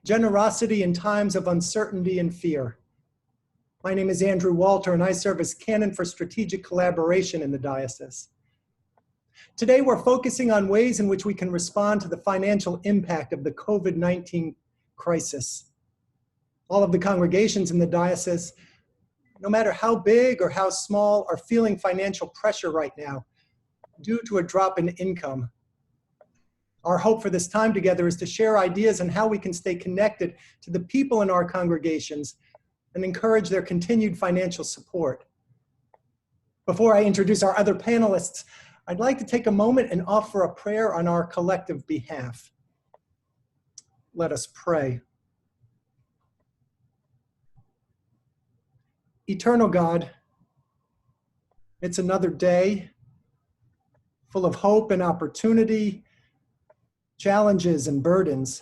generosity in times of uncertainty and fear. My name is Andrew Walter, and I serve as Canon for Strategic Collaboration in the diocese. Today, we're focusing on ways in which we can respond to the financial impact of the COVID-19 crisis. All of the congregations in the diocese, no matter how big or how small, are feeling financial pressure right now due to a drop in income. Our hope for this time together is to share ideas on how we can stay connected to the people in our congregations and encourage their continued financial support. Before I introduce our other panelists, I'd like to take a moment and offer a prayer on our collective behalf. Let us pray. Eternal God, it's another day full of hope and opportunity, challenges and burdens.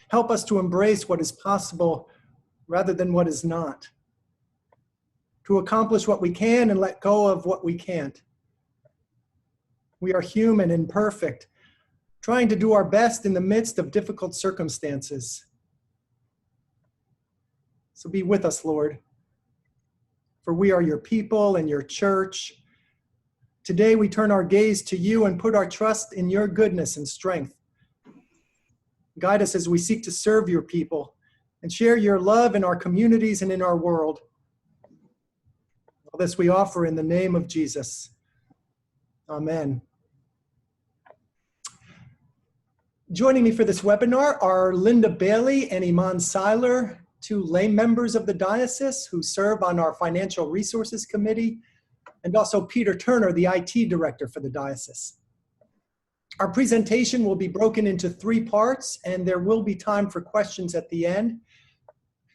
Help us to embrace what is possible rather than what is not, to accomplish what we can and let go of what we can't. We are human and imperfect, trying to do our best in the midst of difficult circumstances. So be with us, Lord, for we are your people and your church. Today we turn our gaze to you and put our trust in your goodness and strength. Guide us as we seek to serve your people and share your love in our communities and in our world. All this we offer in the name of Jesus. Amen. Joining me for this webinar are Linda Bailey and Iman Seiler, two lay members of the diocese who serve on our Financial Resources Committee, and also Peter Turner, the IT director for the diocese. Our presentation will be broken into 3 parts, and there will be time for questions at the end.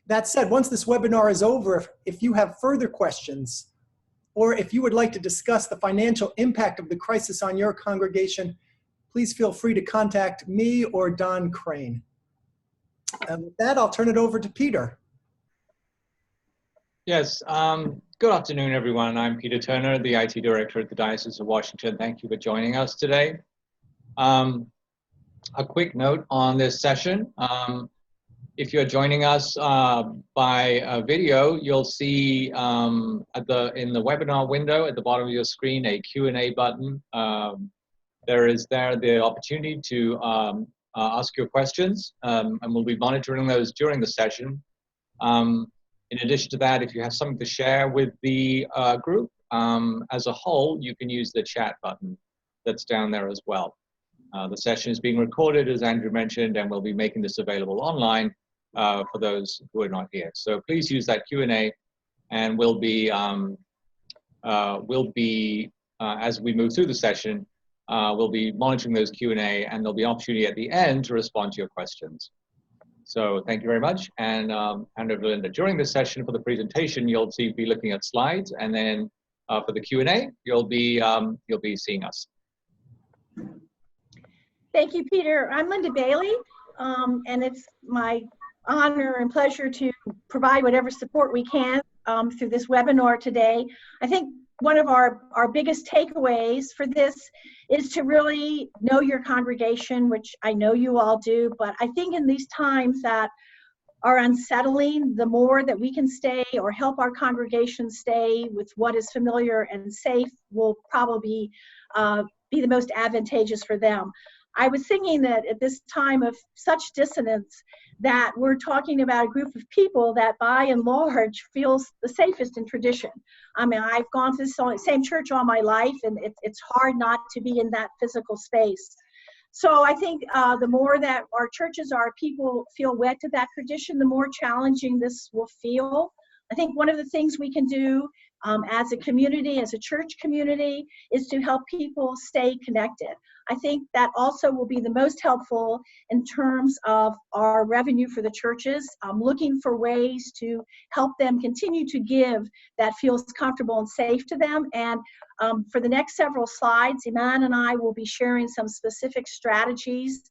That said, once this webinar is over, if you have further questions, or if you would like to discuss the financial impact of the crisis on your congregation, please feel free to contact me or Don Crane. And with that, I'll turn it over to Peter. Yes, good afternoon, everyone. I'm Peter Turner, the IT Director at the Diocese of Washington. Thank you for joining us today. A quick note on this session. If you're joining us by video, you'll see in the webinar window at the bottom of your screen a Q&A button. There is the opportunity to ask your questions, and we'll be monitoring those during the session. In addition to that, if you have something to share with the group as a whole, you can use the chat button that's down there as well. The session is being recorded, as Andrew mentioned, and we'll be making this available online for those who are not here. So please use that Q&A, and we'll be as we move through the session, we'll be monitoring those Q&A, and there'll be opportunity at the end to respond to your questions. So thank you very much, and hand over to Linda. During this session for the presentation, you'll be looking at slides, and then for the Q&A, you'll be seeing us. Thank you, Peter. I'm Linda Bailey, and it's my honor and pleasure to provide whatever support we can through this webinar today. I think one of our biggest takeaways for this is to really know your congregation, which I know you all do, but I think in these times that are unsettling, the more that we can stay or help our congregation stay with what is familiar and safe will probably be the most advantageous for them. I was thinking that at this time of such dissonance, that we're talking about a group of people that by and large feels the safest in tradition. I mean, I've gone to the same church all my life, and it's hard not to be in that physical space. So I think the more that our churches, our people feel wed to that tradition, the more challenging this will feel. I think one of the things we can do as a community, as a church community, is to help people stay connected. I think that also will be the most helpful in terms of our revenue for the churches, looking for ways to help them continue to give that feels comfortable and safe to them. And for the next several slides, Iman and I will be sharing some specific strategies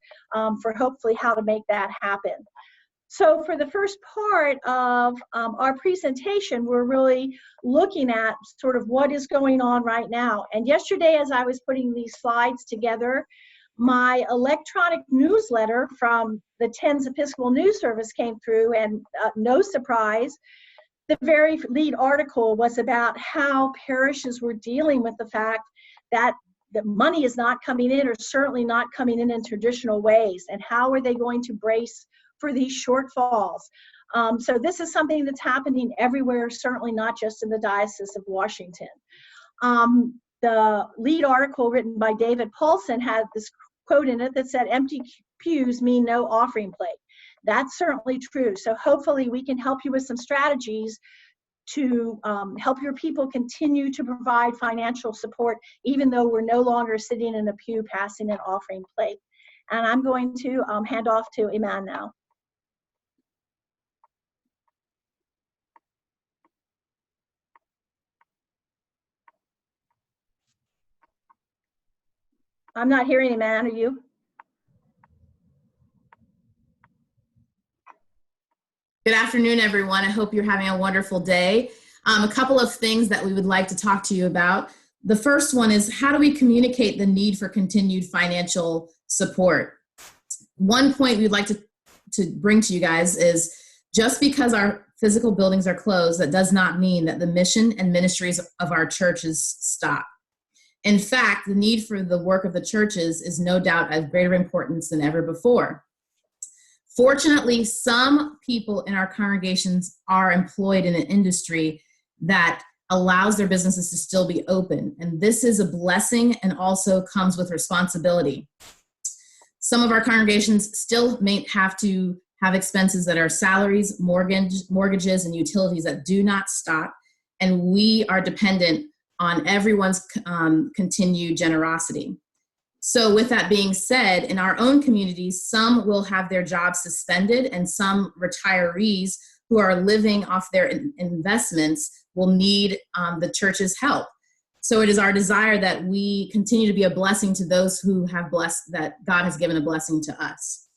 for hopefully how to make that happen. So for the first part of our presentation, we're really looking at sort of what is going on right now. And yesterday, as I was putting these slides together, my electronic newsletter from the TENS Episcopal News Service came through, and no surprise, the very lead article was about how parishes were dealing with the fact that the money is not coming in, or certainly not coming in traditional ways, and how are they going to brace for these shortfalls. So this is something that's happening everywhere, certainly not just in the Diocese of Washington. The lead article written by David Paulson had this quote in it that said, "Empty pews mean no offering plate." That's certainly true. So hopefully we can help you with some strategies to help your people continue to provide financial support, even though we're no longer sitting in a pew passing an offering plate. And I'm going to hand off to Iman now. I'm not hearing Iman, are you? Good afternoon, everyone. I hope you're having a wonderful day. A couple of things that we would like to talk to you about. The first one is, how do we communicate the need for continued financial support? One point we'd like to bring to you guys is, just because our physical buildings are closed, that does not mean that the mission and ministries of our churches stop. In fact, the need for the work of the churches is no doubt of greater importance than ever before. Fortunately, some people in our congregations are employed in an industry that allows their businesses to still be open. And this is a blessing and also comes with responsibility. Some of our congregations still may have to have expenses that are salaries, mortgages, and utilities that do not stop. And we are dependent on everyone's continued generosity. So with that being said, in our own communities, some will have their jobs suspended, and some retirees who are living off their investments will need the church's help. So it is our desire that we continue to be a blessing to those who have blessed, that God has given a blessing to us.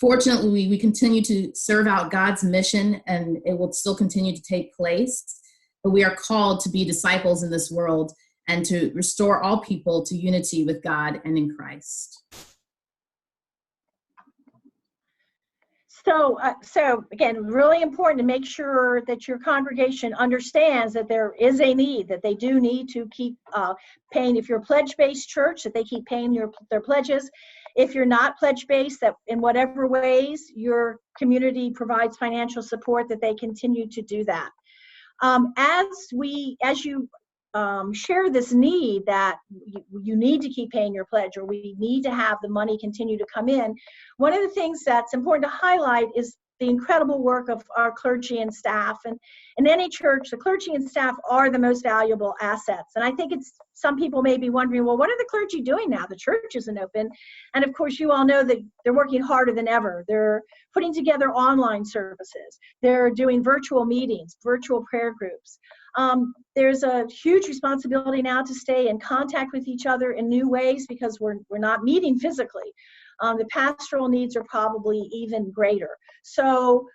Fortunately, we continue to serve out God's mission, and it will still continue to take place. But we are called to be disciples in this world and to restore all people to unity with God and in Christ. So again, really important to make sure that your congregation understands that there is a need, that they do need to keep paying. If you're a pledge-based church, that they keep paying their pledges. If you're not pledge-based, that in whatever ways your community provides financial support, that they continue to do that. As you share this need that you need to keep paying your pledge, or we need to have the money continue to come in, one of the things that's important to highlight is the incredible work of our clergy and staff. And in any church, the clergy and staff are the most valuable assets. And I think some people may be wondering, well, what are the clergy doing now? The church isn't open. And of course, you all know that they're working harder than ever. They're putting together online services. They're doing virtual meetings, virtual prayer groups. There's a huge responsibility now to stay in contact with each other in new ways, because we're not meeting physically. The pastoral needs are probably even greater. So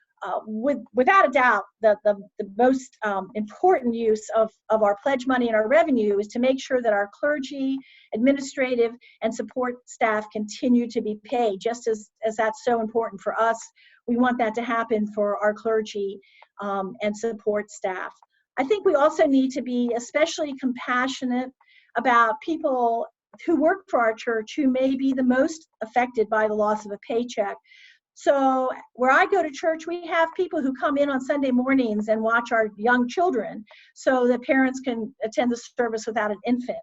without a doubt, the most important use of our pledge money and our revenue is to make sure that our clergy, administrative, and support staff continue to be paid, just as that's so important for us. We want that to happen for our clergy and support staff. I think we also need to be especially compassionate about people who work for our church who may be the most affected by the loss of a paycheck. So where I go to church, we have people who come in on Sunday mornings and watch our young children so that parents can attend the service without an infant.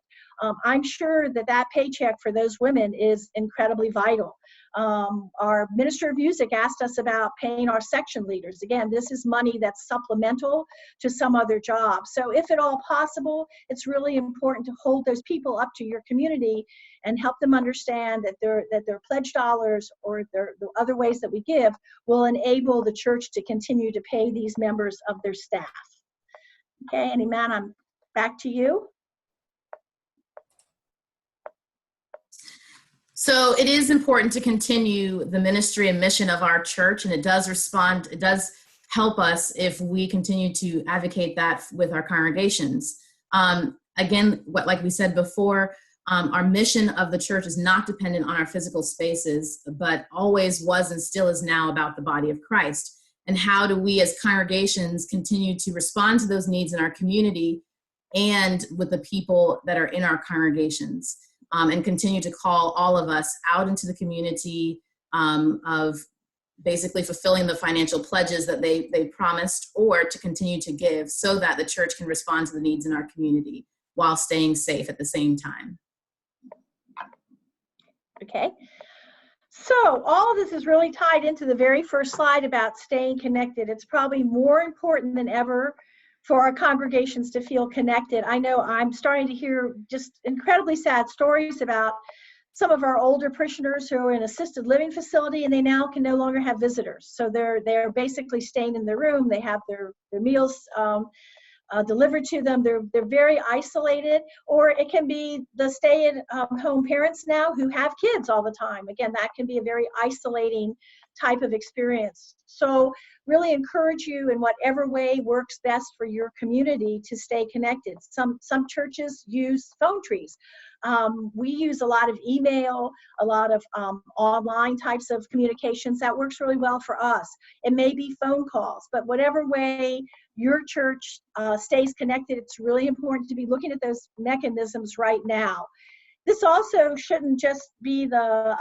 I'm sure that paycheck for those women is incredibly vital. Our Minister of Music asked us about paying our section leaders. Again, this is money that's supplemental to some other job. So if at all possible, it's really important to hold those people up to your community and help them understand that their pledge dollars or the other ways that we give will enable the church to continue to pay these members of their staff. Okay, and Iman, I'm back to you. So it is important to continue the ministry and mission of our church, and it does help us if we continue to advocate that with our congregations. Again, like we said before, Our mission of the church is not dependent on our physical spaces, but always was and still is now about the body of Christ. And how do we as congregations continue to respond to those needs in our community and with the people that are in our congregations, and continue to call all of us out into the community of basically fulfilling the financial pledges that they promised, or to continue to give so that the church can respond to the needs in our community while staying safe at the same time. Okay. So all of this is really tied into the very first slide about staying connected. It's probably more important than ever for our congregations to feel connected. I know I'm starting to hear just incredibly sad stories about some of our older parishioners who are in assisted living facility, and they now can no longer have visitors. So they're basically staying in their room. They have their meals delivered to them. They're very isolated. Or it can be the stay-at-home parents now who have kids all the time. Again, that can be a very isolating type of experience. So really encourage you in whatever way works best for your community to stay connected. Some churches use phone trees. We use a lot of email, a lot of online types of communications. That works really well for us. It may be phone calls, but whatever way your church stays connected, it's really important to be looking at those mechanisms right now. This also shouldn't just be the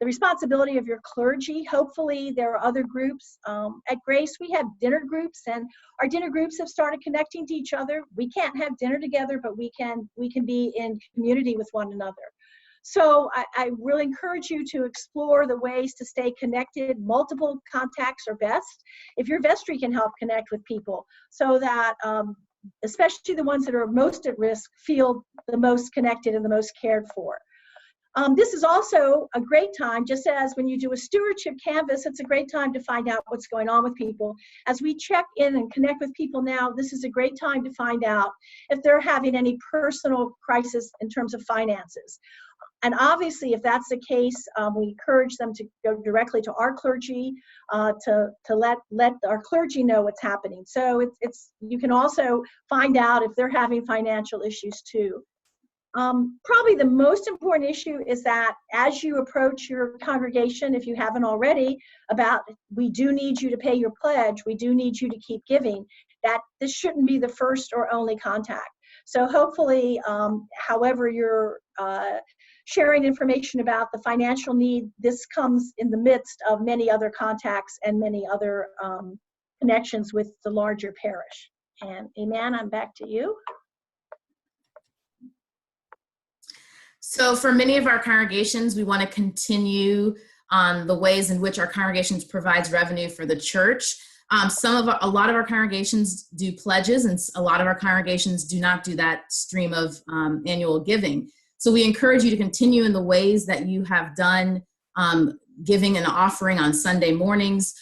responsibility of your clergy. Hopefully there are other groups. At Grace, we have dinner groups, and our dinner groups have started connecting to each other. We can't have dinner together, but we can be in community with one another. So I really encourage you to explore the ways to stay connected. Multiple contacts are best. If your vestry can help connect with people so that especially the ones that are most at risk feel the most connected and the most cared for. This is also a great time, just as when you do a stewardship canvas, it's a great time to find out what's going on with people. As we check in and connect with people now, this is a great time to find out if they're having any personal crisis in terms of finances. And obviously, if that's the case, we encourage them to go directly to our clergy to let our clergy know what's happening. So you can also find out if they're having financial issues too. Probably the most important issue is that as you approach your congregation, if you haven't already, about we do need you to pay your pledge, we do need you to keep giving, that this shouldn't be the first or only contact. So hopefully, however you're sharing information about the financial need, this comes in the midst of many other contacts and many other connections with the larger parish. And Amen, I'm back to you. So for many of our congregations, we want to continue on the ways in which our congregations provides revenue for the church. A lot of our congregations do pledges, and a lot of our congregations do not do that stream of annual giving. So we encourage you to continue in the ways that you have done giving and offering on Sunday mornings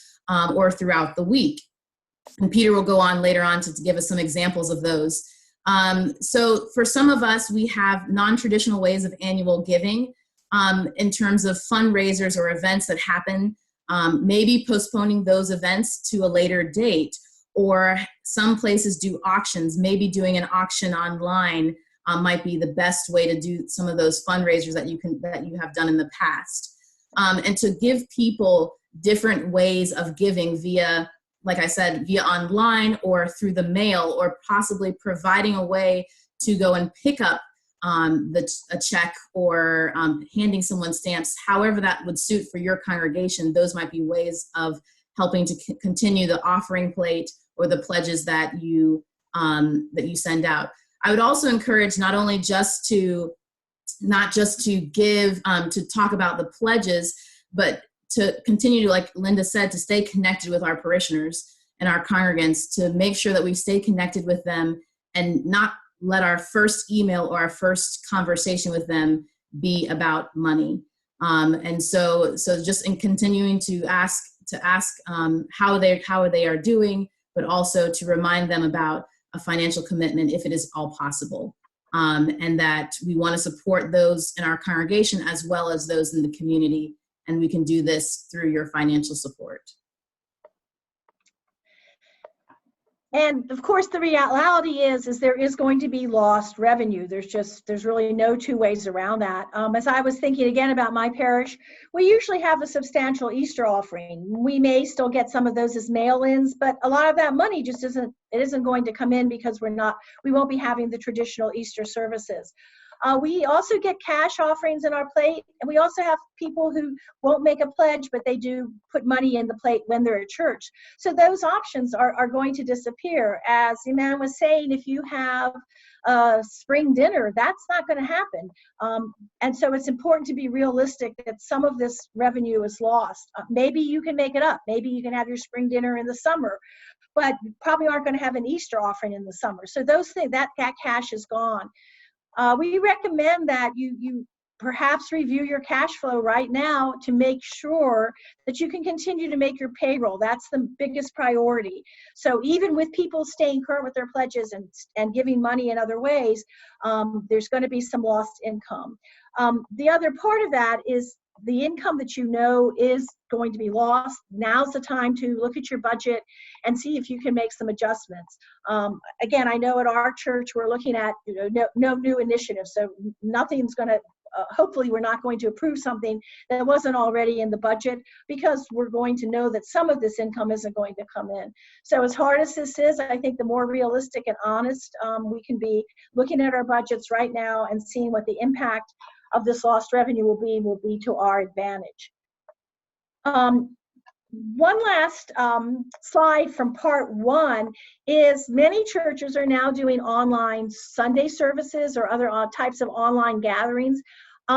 or throughout the week. And Peter will go on later on to give us some examples of those. So for some of us, we have non-traditional ways of annual giving in terms of fundraisers or events that happen, maybe postponing those events to a later date, or some places do auctions. Maybe doing an auction online might be the best way to do some of those fundraisers that you have done in the past. And to give people different ways of giving via, like I said, via online or through the mail, or possibly providing a way to go and pick up a check or handing someone stamps, however that would suit for your congregation. Those might be ways of helping to continue the offering plate or the pledges that you send out. I would also encourage not just to give, to talk about the pledges, but to continue to, like Linda said, to stay connected with our parishioners and our congregants, to make sure that we stay connected with them and not let our first email or our first conversation with them be about money. And so just in continuing to ask how they are doing, but also to remind them about a financial commitment if it is all possible. And that we want to support those in our congregation as well as those in the community. And we can do this through your financial support. And of course, the reality is there is going to be lost revenue. There's really no two ways around that. As I was thinking again about my parish, we usually have a substantial Easter offering. We may still get some of those as mail-ins, but a lot of that money just isn't going to come in because we won't be having the traditional Easter services. We also get cash offerings in our plate, and we also have people who won't make a pledge, but they do put money in the plate when they're at church. So those options are going to disappear. As Iman was saying, if you have a spring dinner, that's not going to happen. And so it's important to be realistic that some of this revenue is lost. Maybe you can make it up. Maybe you can have your spring dinner in the summer, but you probably aren't going to have an Easter offering in the summer. So those things, that cash is gone. We recommend that you perhaps review your cash flow right now to make sure that you can continue to make your payroll. That's the biggest priority. So even with people staying current with their pledges and giving money in other ways, there's going to be some lost income. The other part of that is the income that you know is going to be lost. Now's the time to look at your budget and see if you can make some adjustments. Again, I know at our church we're looking at no new initiatives, so nothing's going to. Hopefully, we're not going to approve something that wasn't already in the budget because we're going to know that some of this income isn't going to come in. So as hard as this is, I think the more realistic and honest we can be looking at our budgets right now and seeing what the impact of this lost revenue will be to our advantage. One last slide from part one is many churches are now doing online Sunday services or other types of online gatherings.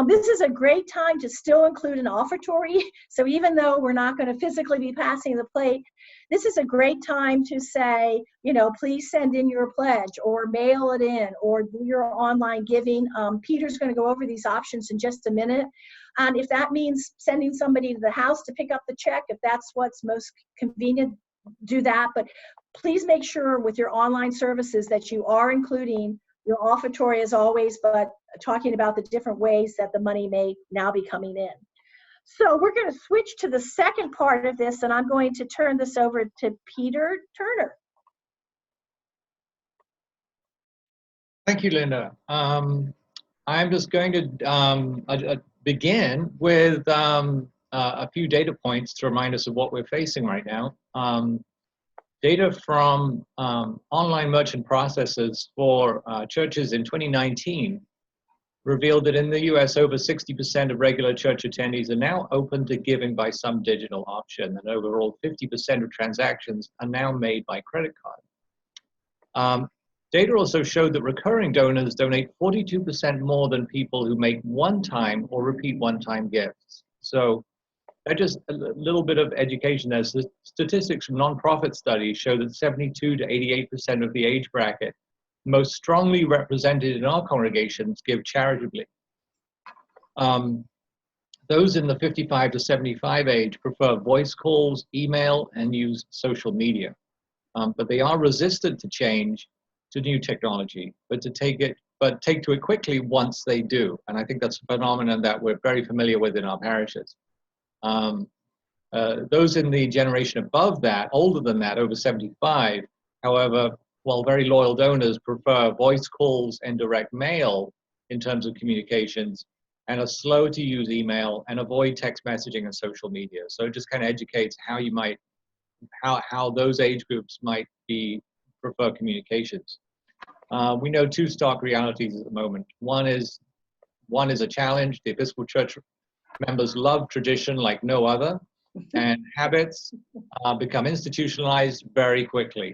This is a great time to still include an offertory. So even though we're not going to physically be passing the plate, this is a great time to say, please send in your pledge or mail it in or do your online giving. Peter's going to go over these options in just a minute. And if that means sending somebody to the house to pick up the check, if that's what's most convenient, do that. But please make sure with your online services that you are including your offertory as always, but talking about the different ways that the money may now be coming in. So we're going to switch to the second part of this, and I'm going to turn this over to Peter Turner. Thank you, Linda. I'm just going to begin with a few data points to remind us of what we're facing right now. Data from online merchant processors for churches in 2019 revealed that in the US, over 60% of regular church attendees are now open to giving by some digital option, and overall 50% of transactions are now made by credit card. Data also showed that recurring donors donate 42% more than people who make one-time or repeat one-time gifts. So just a little bit of education. There's the statistics from nonprofit studies show that 72 to 88% of the age bracket most strongly represented in our congregations give charitably. Those in the 55 to 75 age prefer voice calls, email, and use social media. But they are resistant to change to new technology, but take to it quickly once they do. And I think that's a phenomenon that we're very familiar with in our parishes. Those in the generation above that, older than that, over 75, however, while very loyal donors prefer voice calls and direct mail in terms of communications, and are slow to use email and avoid text messaging and social media. So it just kind of educates how you might, how those age groups might prefer communications. We know two stark realities at the moment. One is a challenge. The Episcopal Church members love tradition like no other, and habits become institutionalized very quickly.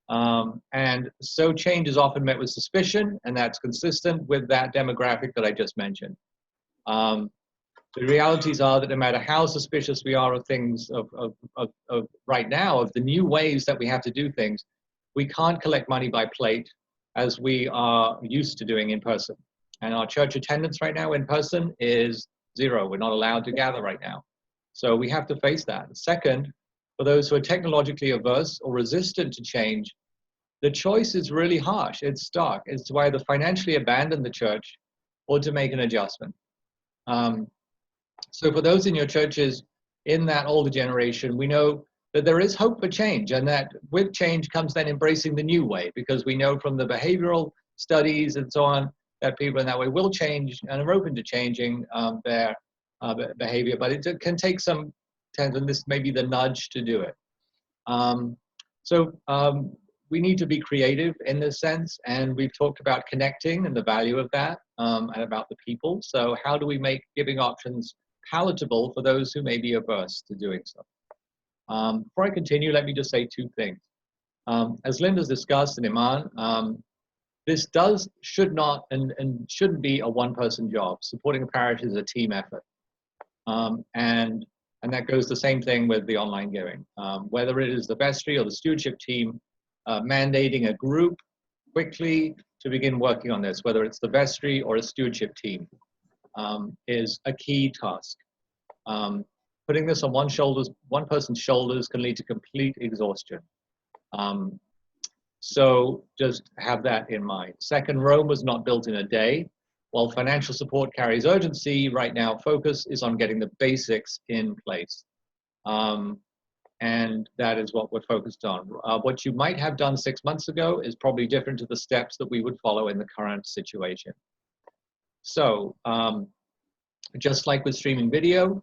And so change is often met with suspicion, and that's consistent with that demographic that I just mentioned. The realities are that no matter how suspicious we are of things of right now, of the new ways that we have to do things, we can't collect money by plate as we are used to doing in person. And our church attendance right now in person is 0. We're not allowed to gather right now. So we have to face that. Second, for those who are technologically averse or resistant to change, the choice is really harsh. It's stark. It's to either financially abandon the church or to make an adjustment. So for those in your churches in that older generation, we know that there is hope for change, and that with change comes then embracing the new way, because we know from the behavioral studies and so on that people in that way will change and are open to changing their behavior, but it can take some time, and this may be the nudge to do it. We need to be creative in this sense, and we've talked about connecting and the value of that, and about the people. So how do we make giving options palatable for those who may be averse to doing so? Before I continue, let me just say two things. As Linda's discussed, and Iman, this should not and shouldn't be a one-person job. Supporting a parish is a team effort. And that goes the same thing with the online giving. Whether it is the vestry or the stewardship team mandating a group quickly to begin working on this, whether it's the vestry or a stewardship team, is a key task. Putting this on one person's shoulders can lead to complete exhaustion. So just have that in mind. Second, Rome was not built in a day. While financial support carries urgency, right now focus is on getting the basics in place. And that is what we're focused on. What you might have done 6 months ago is probably different to the steps that we would follow in the current situation. So just like with streaming video,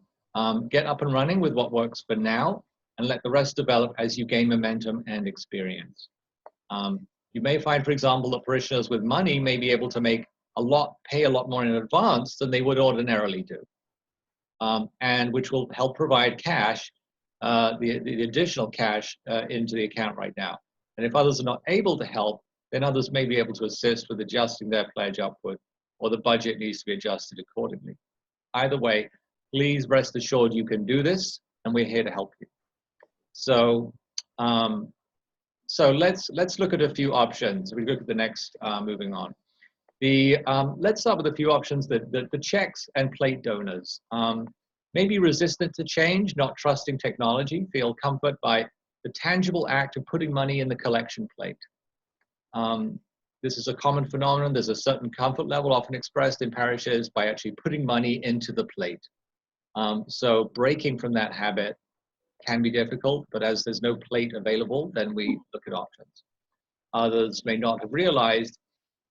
get up and running with what works for now, and let the rest develop as you gain momentum and experience. You may find, for example, that parishioners with money may be able to pay a lot more in advance than they would ordinarily do, and which will help provide cash, the additional cash into the account right now. And if others are not able to help, then others may be able to assist with adjusting their pledge upward, or the budget needs to be adjusted accordingly. Either way, please rest assured you can do this, and we're here to help you. So, let's look at a few options. We look at the next, moving on. Let's start with a few options that the checks and plate donors may be resistant to change, not trusting technology, feel comfort by the tangible act of putting money in the collection plate. This is a common phenomenon. There's a certain comfort level often expressed in parishes by actually putting money into the plate. So breaking from that habit can be difficult, but as there's no plate available, then we look at options. Others may not have realized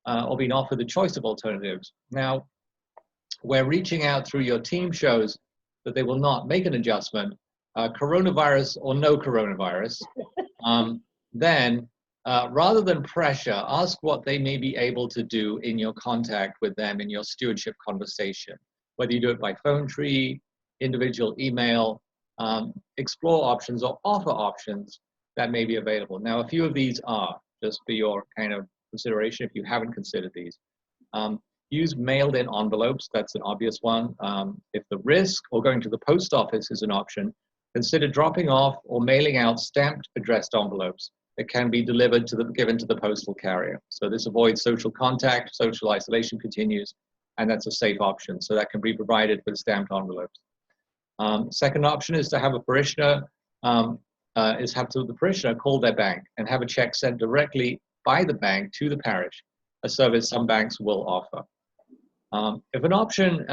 or been offered the choice of alternatives. Now, where reaching out through your team shows that they will not make an adjustment, coronavirus or no coronavirus, then rather than pressure, ask what they may be able to do in your contact with them in your stewardship conversation. Whether you do it by phone tree, individual email, explore options or offer options that may be available. Now, a few of these are, just for your kind of consideration if you haven't considered these. Use mailed in envelopes, that's an obvious one. If the risk or going to the post office is an option, consider dropping off or mailing out stamped addressed envelopes that can be delivered given to the postal carrier. So this avoids social contact, social isolation continues, and that's a safe option. So that can be provided with stamped envelopes. Second option is to have a parishioner, the parishioner call their bank and have a check sent directly by the bank to the parish, a service some banks will offer. If an option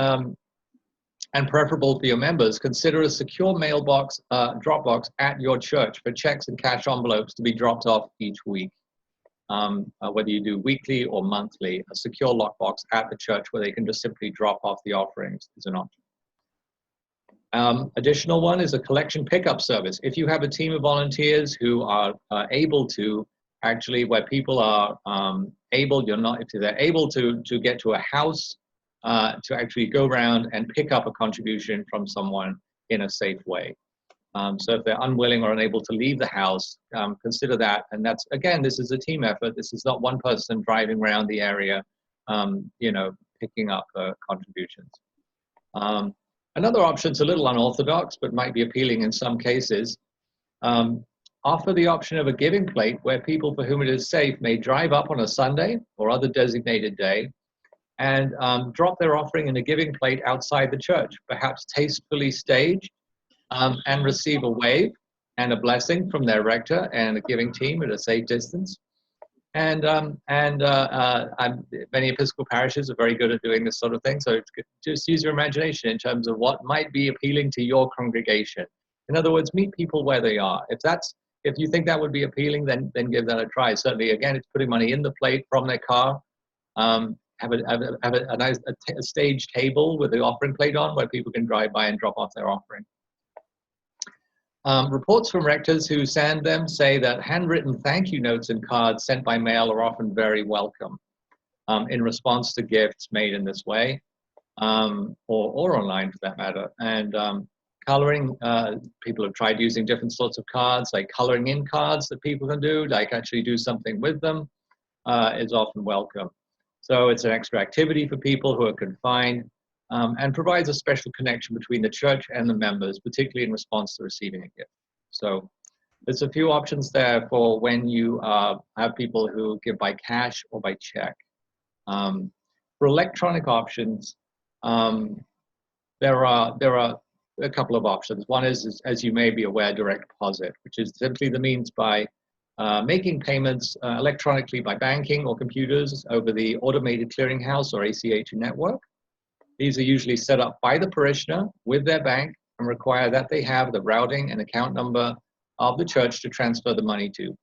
and preferable for your members, consider a secure mailbox, Dropbox at your church for checks and cash envelopes to be dropped off each week. Whether you do weekly or monthly, a secure lockbox at the church where they can just simply drop off the offerings is an option. Additional one is a collection pickup service. If you have a team of volunteers who are able to actually, where people are if they're able to get to a house to actually go around and pick up a contribution from someone in a safe way. So if they're unwilling or unable to leave the house, consider that. And that's, again, this is a team effort. This is not one person driving around the area, picking up contributions. Another option is a little unorthodox, but might be appealing in some cases. Offer the option of a giving plate where people for whom it is safe may drive up on a Sunday or other designated day and drop their offering in a giving plate outside the church, perhaps tastefully staged, and receive a wave and a blessing from their rector and a giving team at a safe distance. And many Episcopal parishes are very good at doing this sort of thing. So just use your imagination in terms of what might be appealing to your congregation. In other words, meet people where they are. If you think that would be appealing, then give that a try. Certainly, again, it's putting money in the plate from their car. Have a nice stage table with the offering plate on where people can drive by and drop off their offering. Reports from rectors who send them say that handwritten thank you notes and cards sent by mail are often very welcome in response to gifts made in this way, or online for that matter. And coloring, people have tried using different sorts of cards, like coloring in cards that people can do, like actually do something with them, is often welcome. So it's an extra activity for people who are confined, and provides a special connection between the church and the members, particularly in response to receiving a gift. So there's a few options there for when you have people who give by cash or by check. For electronic options, there are a couple of options. One is, as you may be aware, direct deposit, which is simply the means by making payments electronically by banking or computers over the automated clearinghouse or ACH network. These are usually set up by the parishioner with their bank and require that they have the routing and account number of the church to transfer the money to.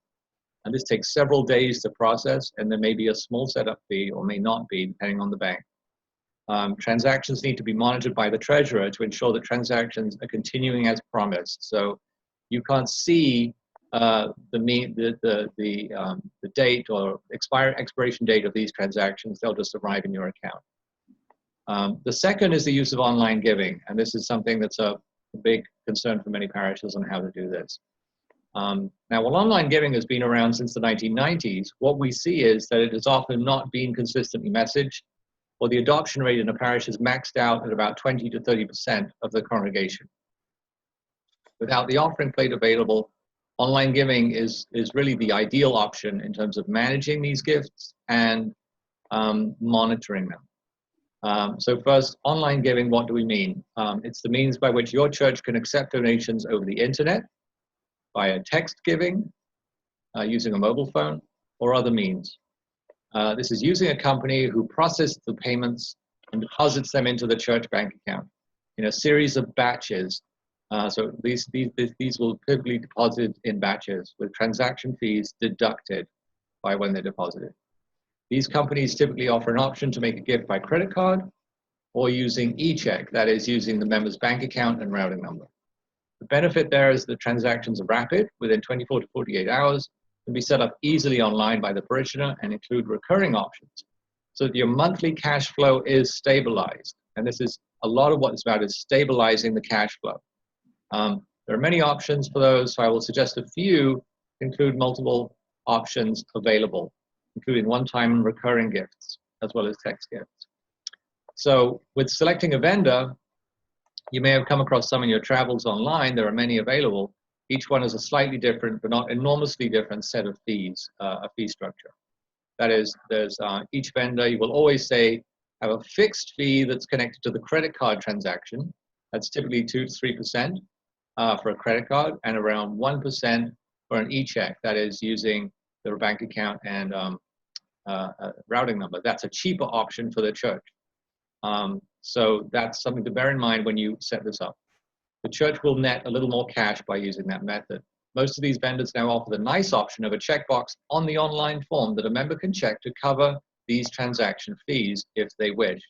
And this takes several days to process, and there may be a small setup fee or may not be, depending on the bank. Transactions need to be monitored by the treasurer to ensure that transactions are continuing as promised. So you can't see the date or expiration date of these transactions. They'll just arrive in your account. The second is the use of online giving, and this is something that's a big concern for many parishes on how to do this. Now, while online giving has been around since the 1990s, what we see is that it has often not been consistently messaged, or the adoption rate in a parish is maxed out at about 20 to 30% of the congregation. Without the offering plate available, online giving is really the ideal option in terms of managing these gifts and monitoring them. So first, online giving, what do we mean? It's the means by which your church can accept donations over the internet, via text giving, using a mobile phone, or other means. This is using a company who processes the payments and deposits them into the church bank account in a series of batches. So these will typically be deposited in batches with transaction fees deducted by when they're deposited. These companies typically offer an option to make a gift by credit card or using e-check, that is using the member's bank account and routing number. The benefit there is the transactions are rapid, within 24 to 48 hours, can be set up easily online by the parishioner and include recurring options so that your monthly cash flow is stabilized. And this is a lot of what it's about, is stabilizing the cash flow. There are many options for those, so I will suggest a few include multiple options available, including one-time and recurring gifts, as well as text gifts. So with selecting a vendor, you may have come across some in your travels online. There are many available. Each one has a slightly different, but not enormously different set of fees, a fee structure. That is, there's each vendor, you will always say, have a fixed fee that's connected to the credit card transaction. That's typically 2 to 3% for a credit card, and around 1% for an e-check, that is using their bank account and routing number. That's a cheaper option for the church. So that's something to bear in mind when you set this up. The church will net a little more cash by using that method. Most of these vendors now offer the nice option of a checkbox on the online form that a member can check to cover these transaction fees if they wish.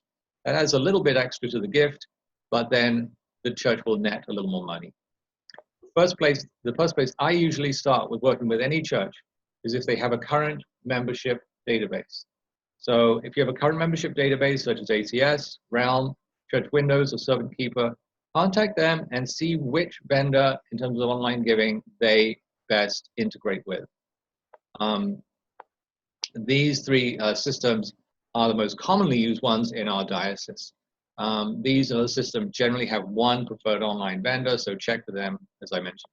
That adds a little bit extra to the gift, but then the church will net a little more money. The first place I usually start with working with any church is if they have a current membership database. So if you have a current membership database such as ACS, Realm, Church Windows, or Servant Keeper, contact them and see which vendor in terms of online giving they best integrate with. These three systems are the most commonly used ones in our diocese. These are the systems generally have one preferred online vendor, so check with them, as I mentioned.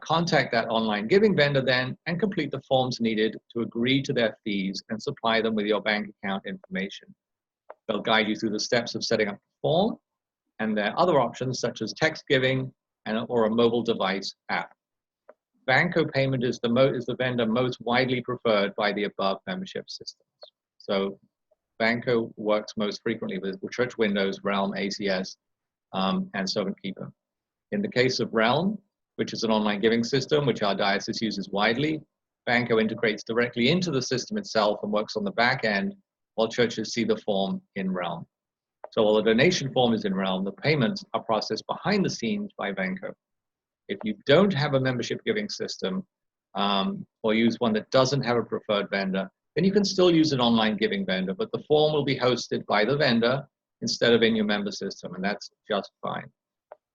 Contact that online giving vendor then and complete the forms needed to agree to their fees and supply them with your bank account information. They'll guide you through the steps of setting up the form, and there are other options such as text giving or a mobile device app. Banco payment is the vendor most widely preferred by the above membership systems. So Banco works most frequently with Church Windows, Realm, ACS, and Servant Keeper. In the case of Realm, which is an online giving system, which our diocese uses widely, Banco integrates directly into the system itself and works on the back end, while churches see the form in Realm. So while the donation form is in Realm, the payments are processed behind the scenes by Banco. If you don't have a membership giving system, or use one that doesn't have a preferred vendor, then you can still use an online giving vendor, but the form will be hosted by the vendor instead of in your member system, and that's just fine.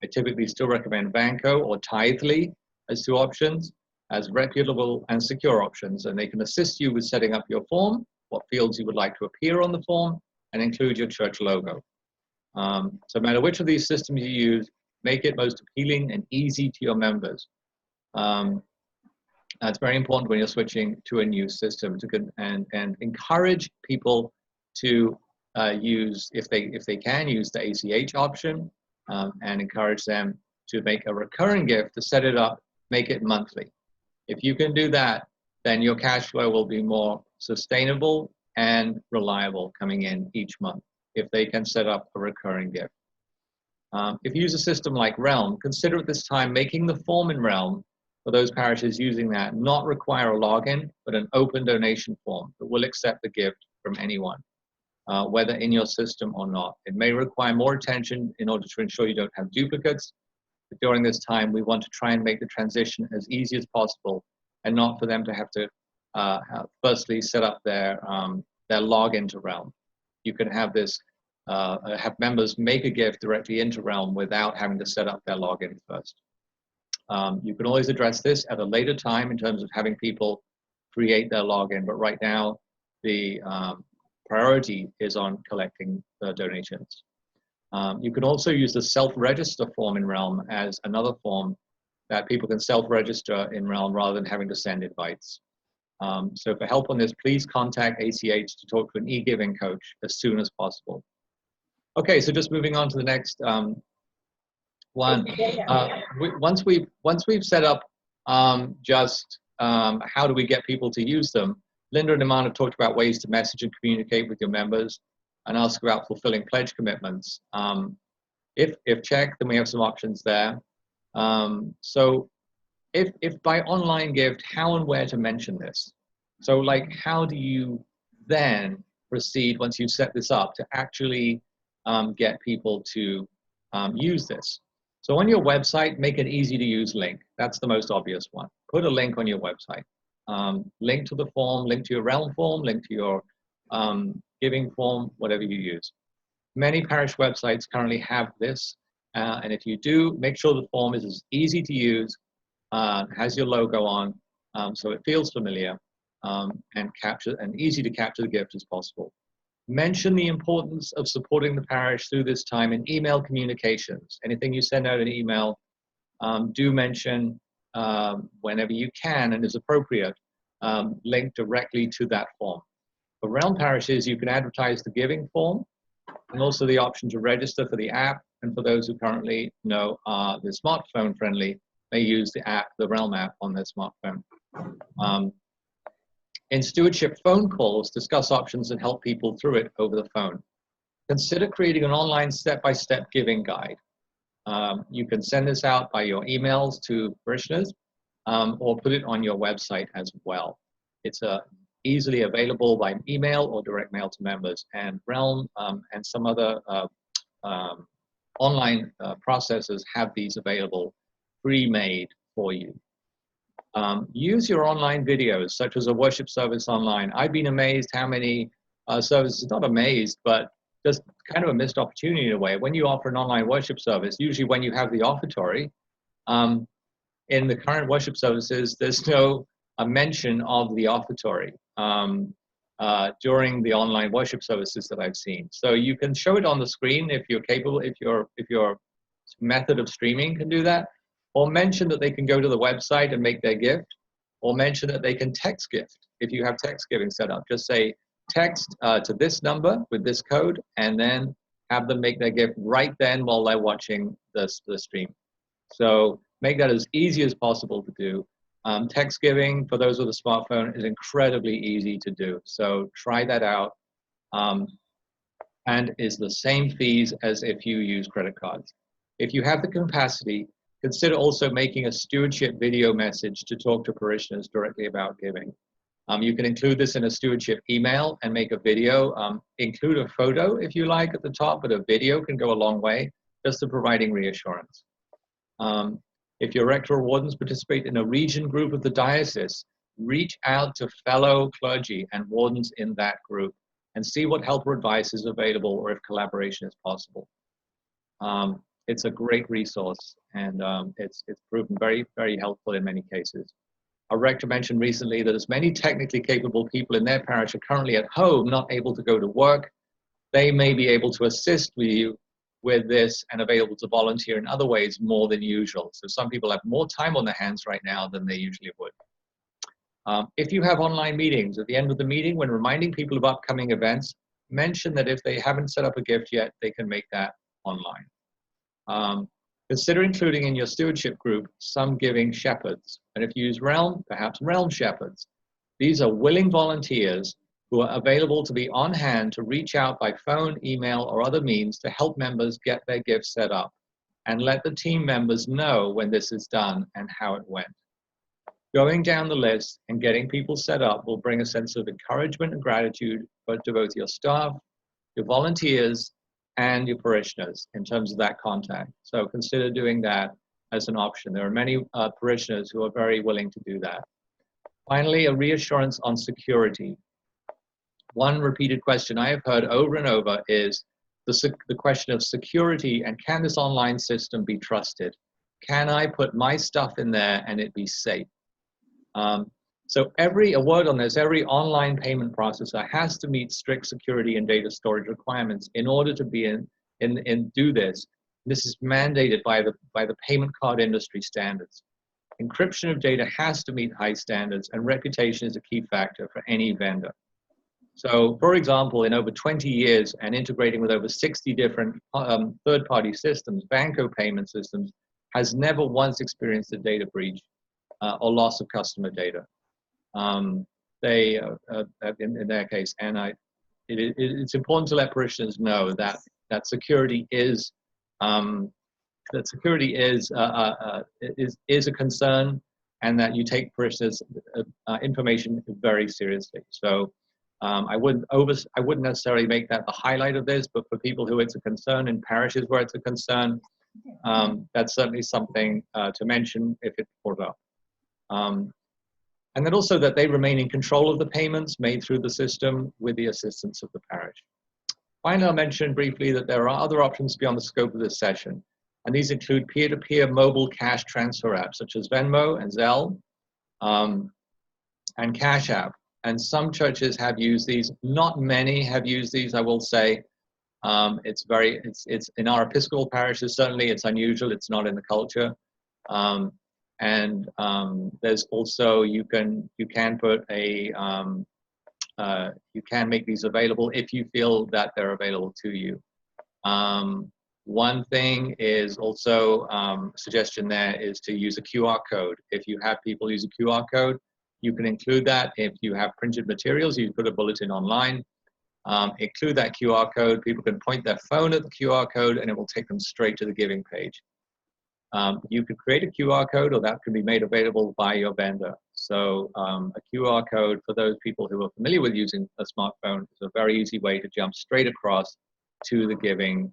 I typically still recommend Banco or Tithely as two options, as reputable and secure options, and they can assist you with setting up your form, what fields you would like to appear on the form, and include your church logo. So no matter which of these systems you use, make it most appealing and easy to your members. That's very important when you're switching to a new system, and encourage people to use, if they can, use the ACH option, and encourage them to make a recurring gift, to set it up, make it monthly. If you can do that, then your cash flow will be more sustainable and reliable coming in each month, if they can set up a recurring gift. If you use a system like Realm, consider at this time making the form in Realm for those parishes using that not require a login, but an open donation form that will accept the gift from anyone, whether in your system or not. It may require more attention in order to ensure you don't have duplicates, but during this time, we want to try and make the transition as easy as possible, and not for them to have to firstly set up their login to Realm. You can have this, have members make a gift directly into Realm without having to set up their login first. You can always address this at a later time in terms of having people create their login, but right now the priority is on collecting the donations. You can also use the self-register form in Realm as another form that people can self-register in Realm rather than having to send invites. So for help on this, please contact ACH to talk to an e-giving coach as soon as possible. Okay, so just moving on to the next one. Once we've set up how do we get people to use them, Linda and Iman have talked about ways to message and communicate with your members and ask about fulfilling pledge commitments. If checked, then we have some options there. So if by online gift, how and where to mention this? So like, how do you then proceed once you set this up to actually get people to use this? So on your website, make an easy to use link. That's the most obvious one. Put a link on your website. Link to the form, link to your Realm form, link to your giving form, whatever you use. Many parish websites currently have this, and if you do, make sure the form is as easy to use, has your logo on, so it feels familiar, and easy to capture the gift as possible. Mention the importance of supporting the parish through this time in email communications. Anything you send out in email, do mention whenever you can and is appropriate, link directly to that form. For Realm parishes, you can advertise the giving form and also the option to register for the app. And for those who currently know the smartphone friendly, may use the app, the Realm app on their smartphone. In Stewardship phone calls, discuss options and help people through it over the phone. Consider creating an online step-by-step giving guide. You can send this out by your emails to parishioners, or put it on your website as well. It's easily available by email or direct mail to members, and Realm and some other online processors have these available pre-made for you. Use your online videos, such as a worship service online. I've been amazed how many services, not amazed, but just kind of a missed opportunity in a way. When you offer an online worship service, usually when you have the offertory, in the current worship services, there's no mention of the offertory during the online worship services that I've seen. So you can show it on the screen if you're capable, if your method of streaming can do that, or mention that they can go to the website and make their gift, or mention that they can text gift. If you have text giving set up, just say text to this number with this code, and then have them make their gift right then while they're watching the stream. So make that as easy as possible to do. Text giving for those with a smartphone is incredibly easy to do. So try that out, and is the same fees as if you use credit cards. If you have the capacity, Consider also making a stewardship video message to talk to parishioners directly about giving. You can include this in a stewardship email and make a video. Include a photo if you like at the top, but a video can go a long way just to providing reassurance. If your rector or wardens participate in a region group of the diocese, reach out to fellow clergy and wardens in that group and see what help or advice is available or if collaboration is possible. It's a great resource, and it's proven very, very helpful in many cases. Our rector mentioned recently that as many technically capable people in their parish are currently at home, not able to go to work, they may be able to assist you with this and available to volunteer in other ways more than usual. So some people have more time on their hands right now than they usually would. If you have online meetings, at the end of the meeting, when reminding people of upcoming events, mention that if they haven't set up a gift yet, they can make that online. Consider including in your stewardship group some giving shepherds. And if you use Realm, perhaps Realm shepherds. These are willing volunteers who are available to be on hand to reach out by phone, email, or other means to help members get their gifts set up and let the team members know when this is done and how it went. Going down the list and getting people set up will bring a sense of encouragement and gratitude to both your staff, your volunteers, and your parishioners in terms of that contact. So consider doing that as an option. There are many parishioners who are very willing to do that. Finally, a reassurance on security. One repeated question I have heard over and over is the question of security and can this online system be trusted? Can I put my stuff in there and it be safe? So a word on this, every online payment processor has to meet strict security and data storage requirements in order to be do this. This is mandated by the payment card industry standards. Encryption of data has to meet high standards, and reputation is a key factor for any vendor. So, for example, in over 20 years and integrating with over 60 different third-party systems, Banco payment systems has never once experienced a data breach or loss of customer data. In their case, and it's important to let parishioners know that security is a concern, and that you take parishioners' information very seriously. So I wouldn't necessarily make that the highlight of this, but for people who it's a concern in parishes where it's a concern, that's certainly something to mention if it's brought up. And then also that they remain in control of the payments made through the system with the assistance of the parish. Finally, I'll mention briefly that there are other options beyond the scope of this session, and these include peer-to-peer mobile cash transfer apps such as Venmo and Zelle and Cash App. And some churches have used these. Not many have used these, I will say. It's in our Episcopal parishes, certainly it's unusual. It's not in the culture. There's also, you can make these available if you feel that they're available to you. One thing is also, suggestion there is to use a QR code. If you have people use a QR code, you can include that. If you have printed materials, you put a bulletin online, include that QR code. People can point their phone at the QR code and it will take them straight to the giving page. You could create a QR code, or that can be made available by your vendor. So a QR code, for those people who are familiar with using a smartphone, is a very easy way to jump straight across to the giving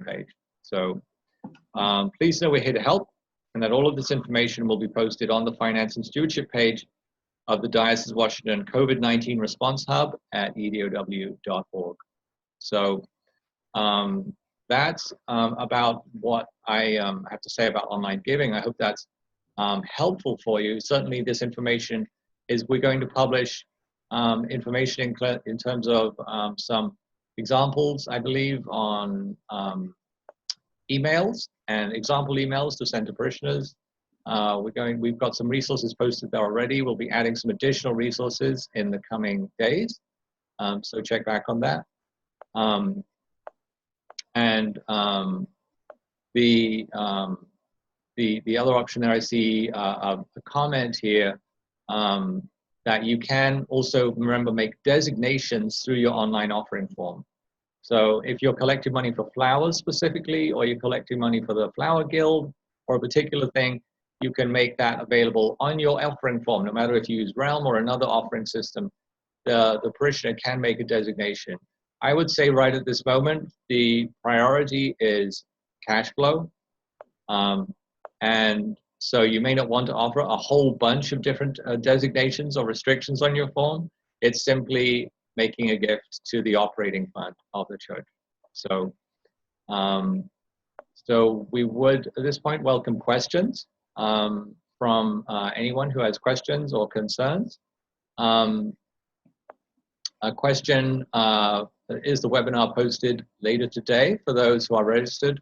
page. So please know we're here to help, and that all of this information will be posted on the Finance and Stewardship page of the Diocese of Washington COVID-19 Response Hub at edow.org. So that's about what I have to say about online giving. I hope that's helpful for you. Certainly this information we're going to publish information in terms of some examples, I believe, on emails and example emails to send to parishioners. We've got some resources posted there already. We'll be adding some additional resources in the coming days. So check back on that. The other option there, I see a comment here that you can also, remember, make designations through your online offering form. So if you're collecting money for flowers specifically, or you're collecting money for the flower guild or a particular thing, you can make that available on your offering form. No matter if you use Realm or another offering system, the parishioner can make a designation. I would say right at this moment, the priority is cash flow. And so you may not want to offer a whole bunch of different designations or restrictions on your form. It's simply making a gift to the operating fund of the church. So, so we would, at this point, welcome questions from anyone who has questions or concerns. A question, is the webinar posted later today for those who are registered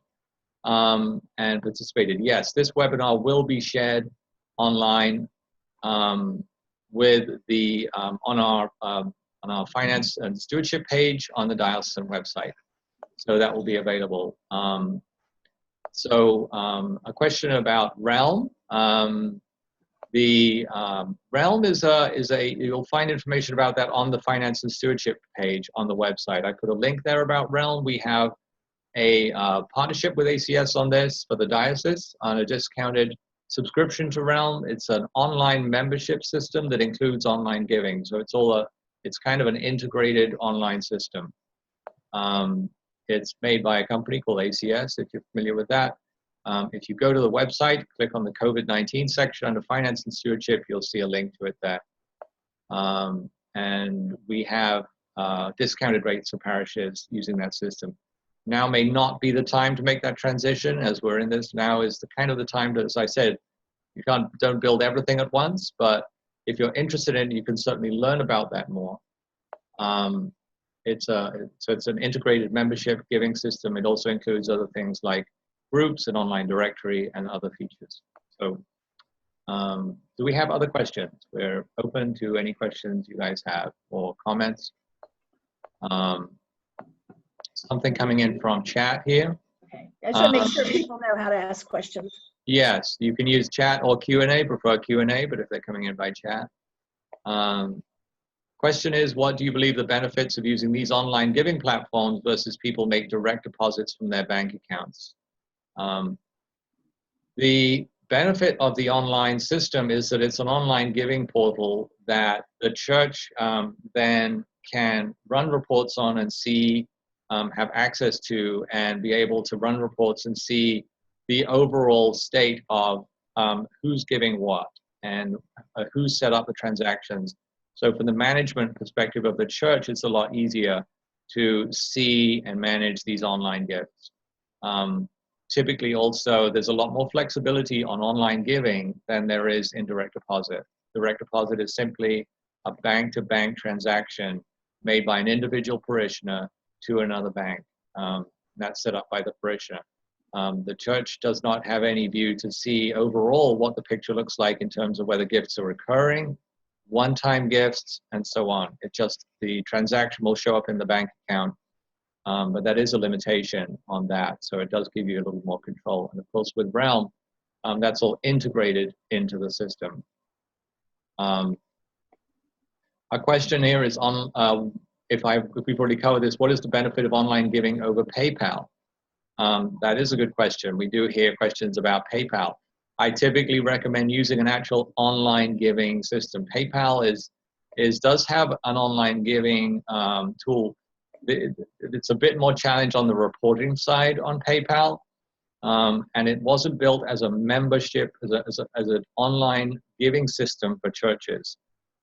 and participated? Yes, this webinar will be shared online with the on our finance and stewardship page on the diocesan website. So that will be available. A question about Realm. The Realm is you'll find information about that on the finance and stewardship page on the website. I put a link there about Realm. We have a partnership with ACS on this for the diocese on a discounted subscription to Realm. It's an online membership system that includes online giving. So it's kind of an integrated online system. It's made by a company called ACS, if you're familiar with that. If you go to the website, click on the COVID-19 section under Finance and Stewardship, you'll see a link to it there. And we have discounted rates for parishes using that system. Now may not be the time to make that transition, as we're in this now is the kind of the time to, as I said, you don't build everything at once, but if you're interested in it, you can certainly learn about that more. It's an integrated membership giving system. It also includes other things like groups and online directory and other features. So do we have other questions? We're open to any questions you guys have or comments. Something coming in from chat here. Okay, I just want to make sure people know how to ask questions. Yes, you can use chat or Q&A, prefer Q&A, but if they're coming in by chat. Question is, what do you believe the benefits of using these online giving platforms versus people make direct deposits from their bank accounts? The benefit of the online system is that it's an online giving portal that the church then can run reports on and see, have access to, and be able to run reports and see the overall state of who's giving what and who's set up the transactions. So from the management perspective of the church, it's a lot easier to see and manage these online gifts. Typically also, there's a lot more flexibility on online giving than there is in direct deposit. Direct deposit is simply a bank-to-bank transaction made by an individual parishioner to another bank. That's set up by the parishioner. The church does not have any view to see overall what the picture looks like in terms of whether gifts are recurring, one-time gifts, and so on. It just, the transaction will show up in the bank account, but that is a limitation on that. So it does give you a little more control. And of course with Realm, that's all integrated into the system. A question here is on, if we've already covered this, what is the benefit of online giving over PayPal? That is a good question. We do hear questions about PayPal. I typically recommend using an actual online giving system. PayPal does have an online giving tool. It's a bit more challenge on the reporting side on PayPal, and it wasn't built as a membership, as an online giving system for churches,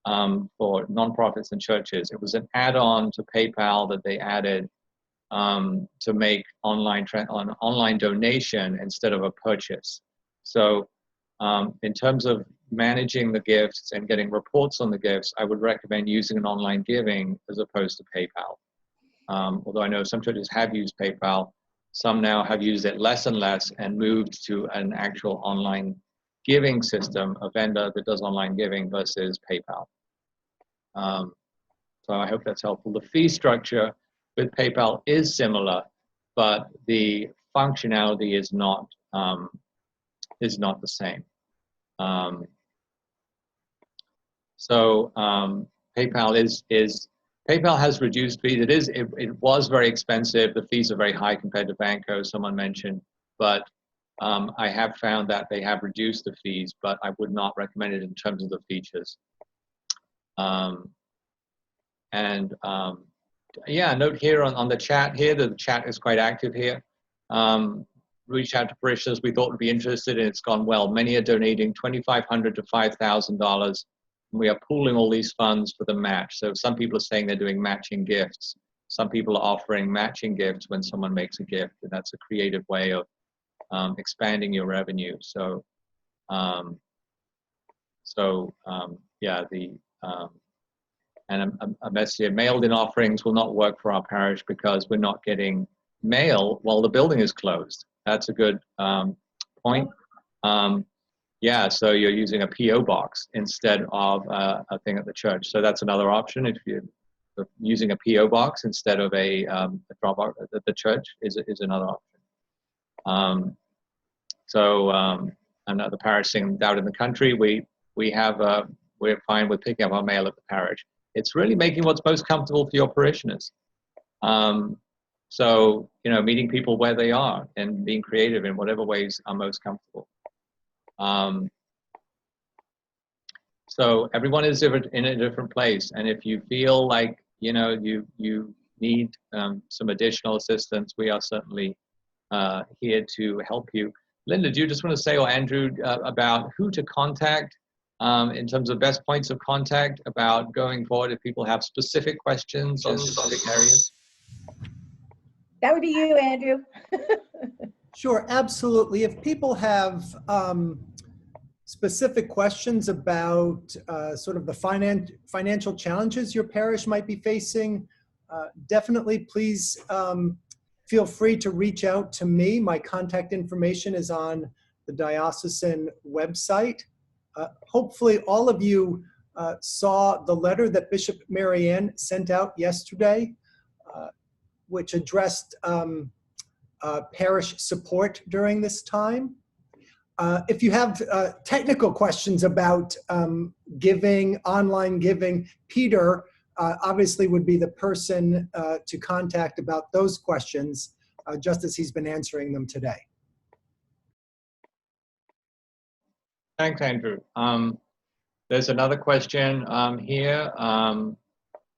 for nonprofits and churches. It was an add-on to PayPal that they added to make online donation instead of a purchase. So in terms of managing the gifts and getting reports on the gifts, I would recommend using an online giving as opposed to PayPal. Although I know some churches have used PayPal, some now have used it less and less and moved to an actual online giving system, a vendor that does online giving versus PayPal. So I hope that's helpful. The fee structure with PayPal is similar, but the functionality is not the same. PayPal is PayPal has reduced fees. It was very expensive. The fees are very high compared to Banco, someone mentioned, but I have found that they have reduced the fees, but I would not recommend it in terms of the features. Yeah, note here on the chat here that the chat is quite active here. Reach out to parishioners we thought would be interested, and it's gone well. Many are donating $2,500 to $5,000. We are pooling all these funds for the match. So some people are saying they're doing matching gifts. Some people are offering matching gifts when someone makes a gift, and that's a creative way of expanding your revenue. So, yeah, and a message here, mailed-in offerings will not work for our parish because we're not getting mail while the building is closed. That's a good point. Yeah, so you're using a P.O. box instead of a thing at the church. So that's another option. If you're using a P.O. box instead of a drop box at the church is another option. Another parish thing out in the country, we're fine with picking up our mail at the parish. It's really making what's most comfortable for your parishioners. So, meeting people where they are and being creative in whatever ways are most comfortable. So everyone is in a different place. And if you feel like, you need some additional assistance, we are certainly here to help you. Linda, do you just want to say, or Andrew, about who to contact in terms of best points of contact about going forward if people have specific questions on specific areas? That would be you, Andrew. Sure, absolutely. If people have specific questions about sort of the financial challenges your parish might be facing, definitely please feel free to reach out to me. My contact information is on the diocesan website. Hopefully all of you saw the letter that Bishop Marianne sent out yesterday, which addressed parish support during this time. If you have technical questions about giving, online giving, Peter obviously would be the person to contact about those questions, just as he's been answering them today. Thanks, Andrew. There's another question here.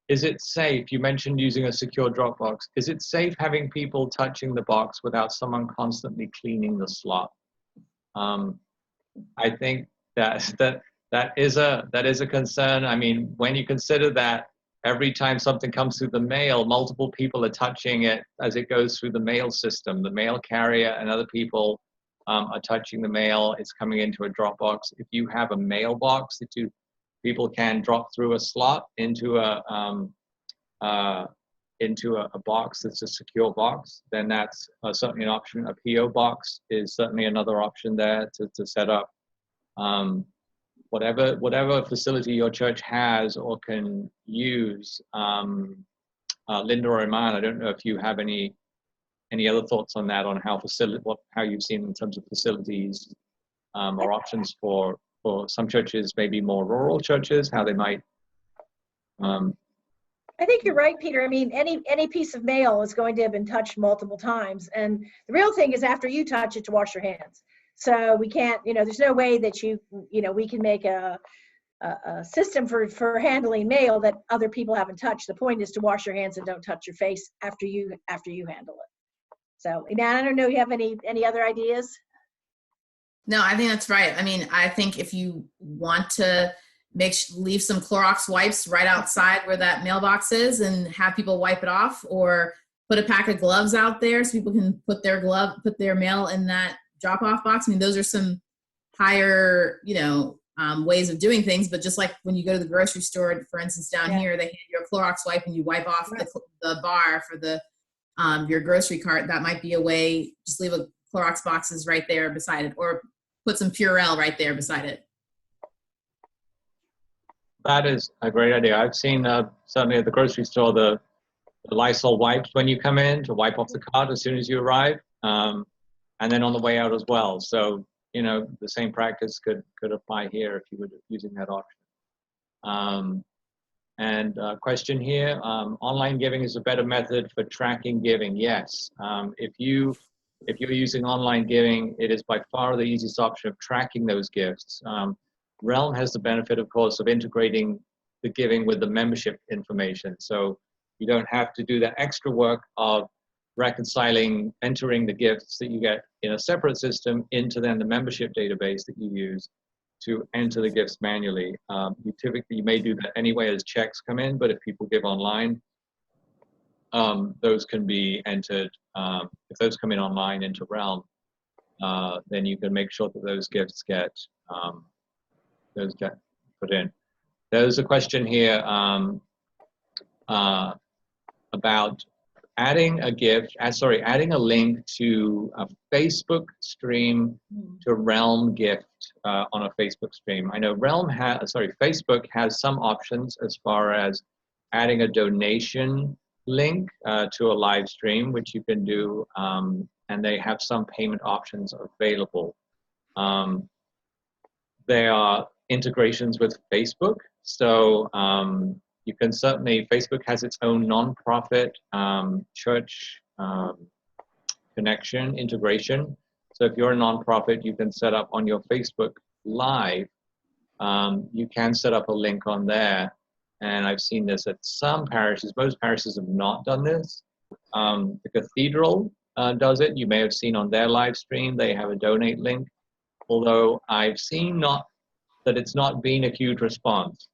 Is it safe, you mentioned using a secure Dropbox, is it safe having people touching the box without someone constantly cleaning the slot? I think that is a concern. I mean, when you consider that every time something comes through the mail, multiple people are touching it as it goes through the mail system. The mail carrier and other people are touching the mail. It's coming into a Dropbox. If you have a mailbox that people can drop through a slot into a box that's a secure box, then that's certainly an option. A PO box is certainly another option there to set up. Whatever facility your church has or can use. Linda or Iman, I don't know if you have any other thoughts on that, on how you've seen in terms of facilities or options for some churches, maybe more rural churches, how they might. I think you're right, Peter. I mean, any piece of mail is going to have been touched multiple times. And the real thing is after you touch it to wash your hands. So we can't, there's no way that we can make a system for handling mail that other people haven't touched. The point is to wash your hands and don't touch your face after you handle it. So, Iman, I don't know, you have any other ideas? No, I think that's right. I mean, I think if you want to leave some Clorox wipes right outside where that mailbox is and have people wipe it off, or put a pack of gloves out there so people can put their mail in that drop-off box. I mean, those are some higher, ways of doing things. But just like when you go to the grocery store, for instance, down here, they hand you a Clorox wipe and you wipe off the bar for your grocery cart. That might be a way. Just leave a Clorox boxes right there beside it, or put some Purell right there beside it. That is a great idea. I've seen certainly at the grocery store the Lysol wipes when you come in to wipe off the cart as soon as you arrive, and then on the way out as well. So the same practice could apply here if you were using that option. And question here, online giving is a better method for tracking giving. Yes, if you're using online giving, it is by far the easiest option of tracking those gifts. Realm has the benefit, of course, of integrating the giving with the membership information. So you don't have to do that extra work of reconciling, entering the gifts that you get in a separate system into then the membership database that you use to enter the gifts manually. You may do that anyway as checks come in, but if people give online, those can be entered. If those come in online into Realm, then you can make sure that those gifts get put in. There's a question here about adding a link to a Facebook stream to Realm gift on a Facebook stream. I know Facebook has some options as far as adding a donation link to a live stream, which you can do, and they have some payment options available. There are integrations with Facebook, so you can certainly, Facebook has its own nonprofit church connection integration. So if you're a nonprofit, you can set up on your Facebook Live, you can set up a link on there. And I've seen this at some parishes. Most parishes have not done this. The Cathedral does it. You may have seen on their live stream, they have a donate link. Although I've seen that it's not been a huge response.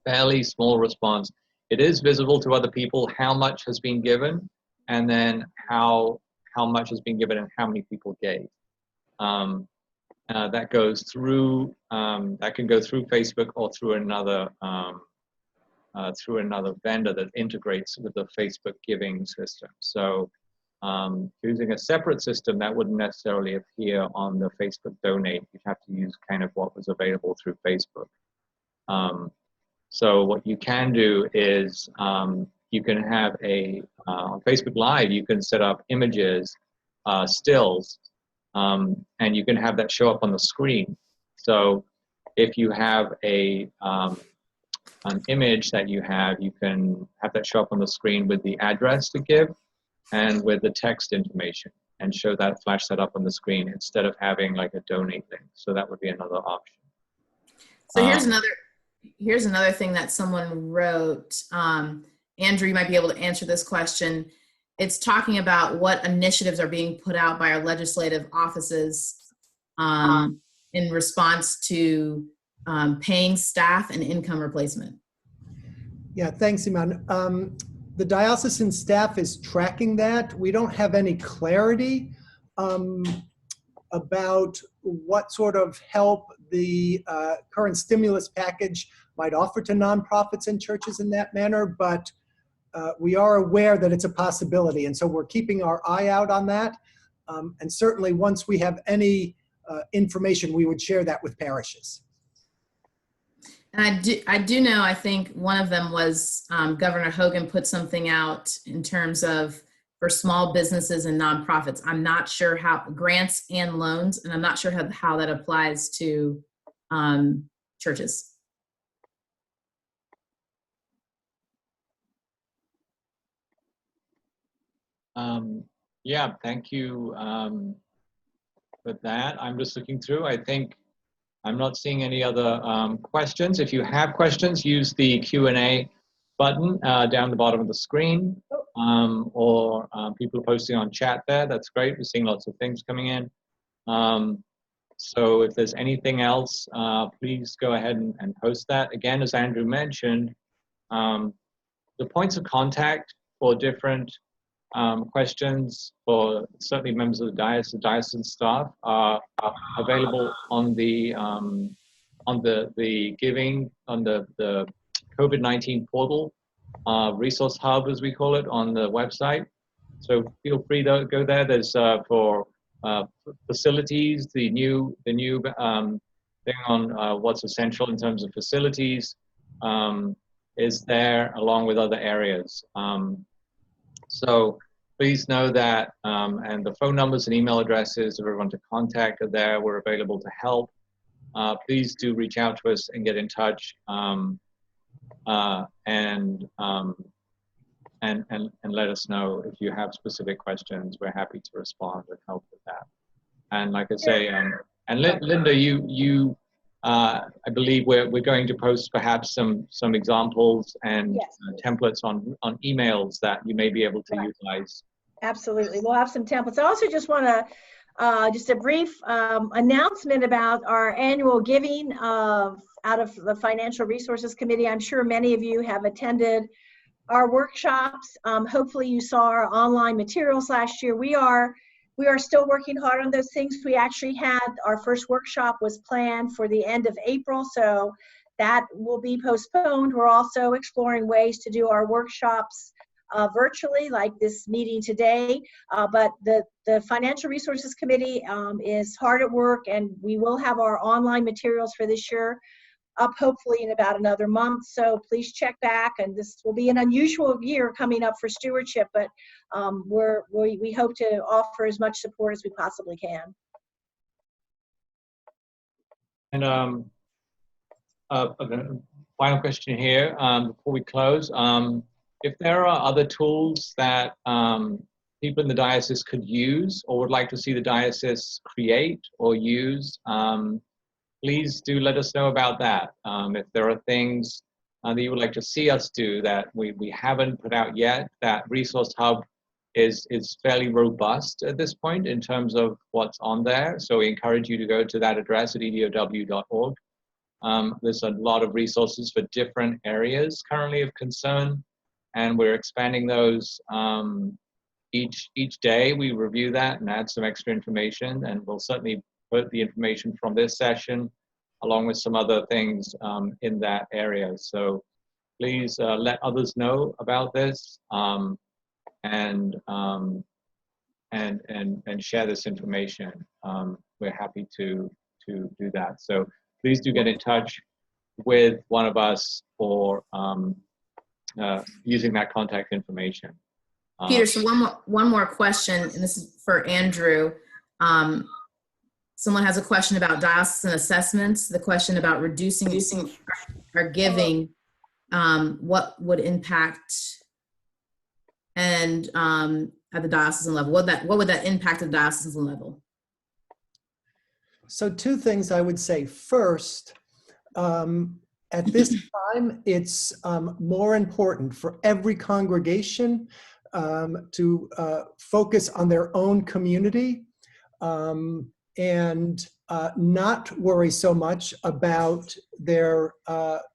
Fairly small response. It is visible to other people how much has been given, and then how much has been given and how many people gave. That goes through. That can go through Facebook or through another vendor that integrates with the Facebook giving system. So using a separate system that wouldn't necessarily appear on the Facebook donate. You'd have to use kind of what was available through Facebook. So what you can do is you can have on Facebook Live, you can set up images, stills, and you can have that show up on the screen. So if you have an image that you can have that show up on the screen with the address to give and with the text information, and flash that up on the screen instead of having like a donate link. So that would be another option. So here's another thing that someone wrote. Andrew, you might be able to answer this question. It's talking about what initiatives are being put out by our legislative offices in response to paying staff and income replacement. Yeah, thanks, Iman. The diocesan staff is tracking that. We don't have any clarity about what sort of help the current stimulus package might offer to nonprofits and churches in that manner, but we are aware that it's a possibility, and so we're keeping our eye out on that. And certainly once we have any information, we would share that with parishes. And I do know, I think one of them was Governor Hogan put something out in terms of for small businesses and nonprofits. I'm not sure how, grants and loans, and I'm not sure how that applies to churches. Yeah, thank you for that. I'm just looking through. I think I'm not seeing any other questions. If you have questions, use the Q&A button down the bottom of the screen, or people are posting on chat there. That's great. We're seeing lots of things coming in. So if there's anything else, please go ahead and post that. Again, as Andrew mentioned, the points of contact for different questions for certainly members of the diocesan staff are available on the giving, on the COVID-19 portal, resource hub as we call it, on the website. So feel free to go there. There's for facilities, the new thing on what's essential in terms of facilities is there, along with other areas. So please know that, and the phone numbers and email addresses of everyone to contact are there. We're available to help. Please do reach out to us and get in touch. and let us know if you have specific questions. We're happy to respond and help with that. And like I say, and Linda, I believe we're going to post perhaps some examples and Yes. templates on emails that you may be able to utilize. Absolutely. We'll have some templates. I also just want to, just a brief announcement about our annual giving out of the Financial Resources Committee. I'm sure many of you have attended our workshops. Hopefully you saw our online materials last year. We are still working hard on those things. We actually had our first workshop was planned for the end of April, so that will be postponed. We're also exploring ways to do our workshops virtually, like this meeting today. But the Financial Resources Committee is hard at work, and we will have our online materials for this year up hopefully in about another month. So please check back, and this will be an unusual year coming up for stewardship, but we hope to offer as much support as we possibly can. And final question here before we close. If there are other tools that people in the diocese could use or would like to see the diocese create or use, please do let us know about that. If there are things that you would like to see us do that we haven't put out yet, that Resource Hub is fairly robust at this point in terms of what's on there. So we encourage you to go to that address at edow.org. There's a lot of resources for different areas currently of concern, and we're expanding those each day. We review that and add some extra information, and we'll certainly put the information from this session along with some other things in that area. So please let others know about this and share this information. We're happy to do that. So please do get in touch with one of us or using that contact information. Peter, so one more question, and this is for Andrew. Someone has a question about diocesan assessments, the question about reducing our giving, what would impact and at the diocesan level, what would that impact at the diocesan level? So two things I would say. First, at this time, it's more important for every congregation to focus on their own community and not worry so much about their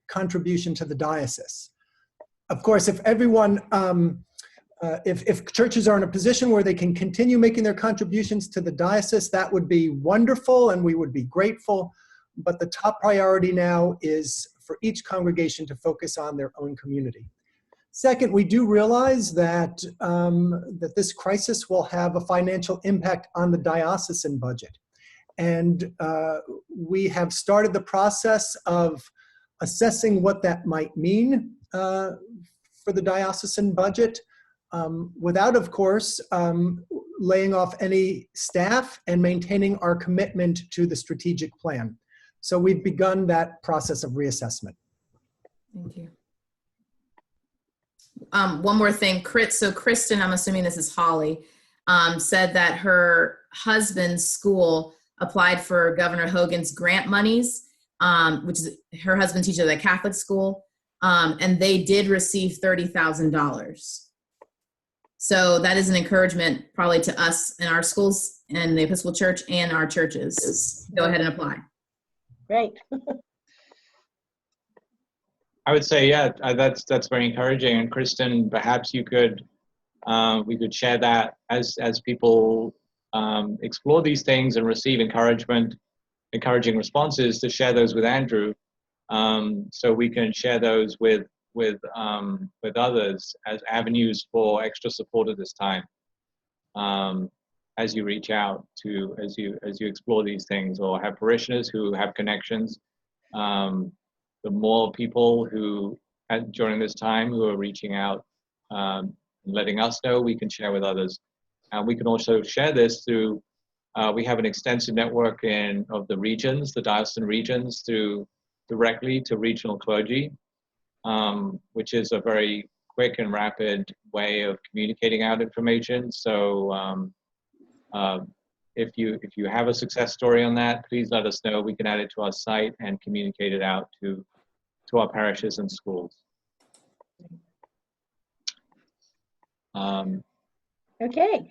contribution to the diocese. Of course, if everyone, if churches are in a position where they can continue making their contributions to the diocese, that would be wonderful and we would be grateful. But the top priority now is for each congregation to focus on their own community. Second, we do realize that, that this crisis will have a financial impact on the diocesan budget. And we have started the process of assessing what that might mean for the diocesan budget, without, of course, laying off any staff and maintaining our commitment to the strategic plan. So we've begun that process of reassessment. Thank you. One more thing, so Kristen, I'm assuming this is Holly, said that her husband's school applied for Governor Hogan's grant monies, which is her husband teaches at a Catholic school, and they did receive $30,000. So that is an encouragement probably to us and our schools and the Episcopal Church and our churches. Go ahead and apply. Great. I would say, yeah, that's very encouraging. And Kristen, perhaps you could, we could share that as people explore these things and receive encouraging responses, to share those with Andrew, so we can share those with others as avenues for extra support at this time. As you reach out to, as you explore these things, or have parishioners who have connections. The more people who, during this time, who are reaching out, letting us know, we can share with others. And we can also share this through, we have an extensive network of the regions, the diocesan regions, directly to regional clergy. which is a very quick and rapid way of communicating out information. So if you have a success story on that, please let us know. We can add it to our site and communicate it out to our parishes and schools. Okay.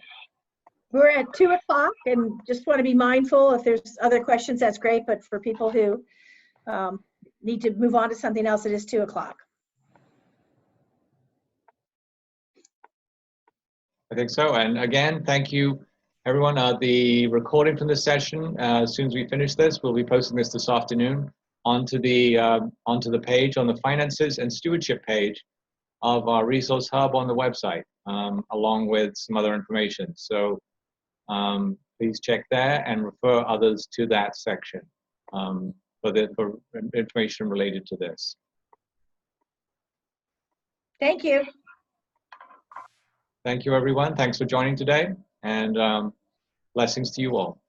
We're at 2 o'clock and just want to be mindful. If there's other questions, that's great. But for people who need to move on to something else, it is 2 o'clock. I think so. And again, thank you, everyone. The recording from this session, as soon as we finish this, we'll be posting this afternoon onto the page, on the finances and stewardship page of our resource hub on the website, along with some other information. So please check there and refer others to that section for information related to this. Thank you. Thank you, everyone. Thanks for joining today, and blessings to you all.